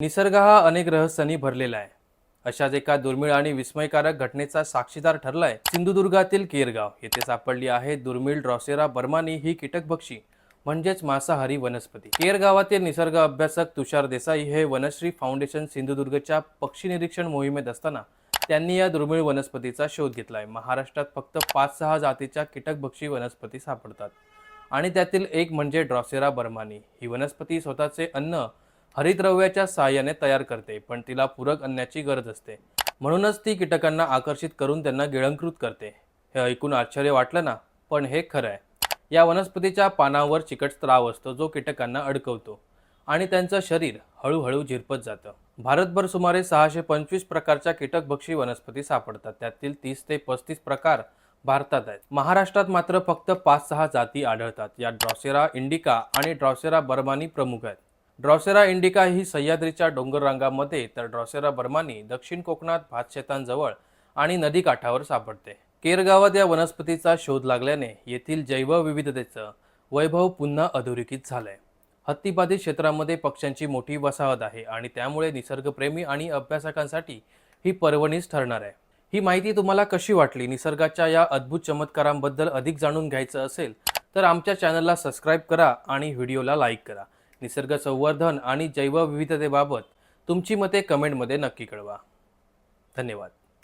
निसर्ग हा अनेक रहस्यांनी भरलेला आहे. अशाच एका दुर्मिळ आणि विस्मयकारक घटनेचा साक्षीदार ठरलाय सिंधुदुर्गातील केरगाव येथे सापडली आहे दुर्मिळ ड्रॉसेरा बर्मानी ही कीटकभक्षी म्हणजेच मांसाहारी वनस्पती. केरगावातील निसर्ग अभ्यासक तुषार देसाई हे वनश्री फाउंडेशन सिंधुदुर्गच्या पक्षी निरीक्षण मोहिमेत असताना त्यांनी या दुर्मिळ वनस्पतीचा शोध घेतलाय. महाराष्ट्रात फक्त 5-6 जातीच्या कीटकभक्षी वनस्पती सापडतात आणि त्यातील एक म्हणजे ड्रॉसेरा बर्मानी. ही वनस्पती स्वतःचे अन्न हरितद्रव्याच्या सहाय्याने तयार करते, पण तिला पूरक अन्नाची गरज असते. म्हणूनच ती कीटकांना आकर्षित करून त्यांना गिळंकृत करते. हे ऐकून आश्चर्य वाटलं ना? पण हे खरं आहे. या वनस्पतीच्या पानावर चिकट स्त्राव असतो जो कीटकांना अडकवतो आणि त्यांचं शरीर हळूहळू झिरपत जातं. भारतभर सुमारे 625 प्रकारच्या कीटकभक्षी वनस्पती सापडतात. त्यातील 30 ते 35 प्रकार भारतात आहेत. महाराष्ट्रात मात्र फक्त 5-6 जाती आढळतात. यात ड्रॉसेरा इंडिका आणि ड्रॉसेरा बर्मानी प्रमुख आहेत. ड्रॉसेरा इंडिका ही सह्याद्रीच्या डोंगर रांगांमध्ये तर ड्रॉसेरा बर्मानी दक्षिण कोकणात भातशेतांजवळ आणि नदीकाठावर सापडते. केरगावात या वनस्पतीचा शोध लागल्याने येथील जैवविविधतेचं वैभव पुन्हा अधोरेखित झालंय. हत्तीबाधित क्षेत्रामध्ये पक्ष्यांची मोठी वसाहत आहे आणि त्यामुळे निसर्गप्रेमी आणि अभ्यासकांसाठी ही पर्वणीच ठरणार आहे. ही माहिती तुम्हाला कशी वाटली? निसर्गाच्या या अद्भुत चमत्कारांबद्दल अधिक जाणून घ्यायचं असेल तर आमच्या चॅनलला सबस्क्राईब करा आणि व्हिडिओला लाईक करा. निसर्ग संवर्धन आणि जैवविविधतेबाबत तुमची मते कमेंटमध्ये नक्की कळवा. धन्यवाद.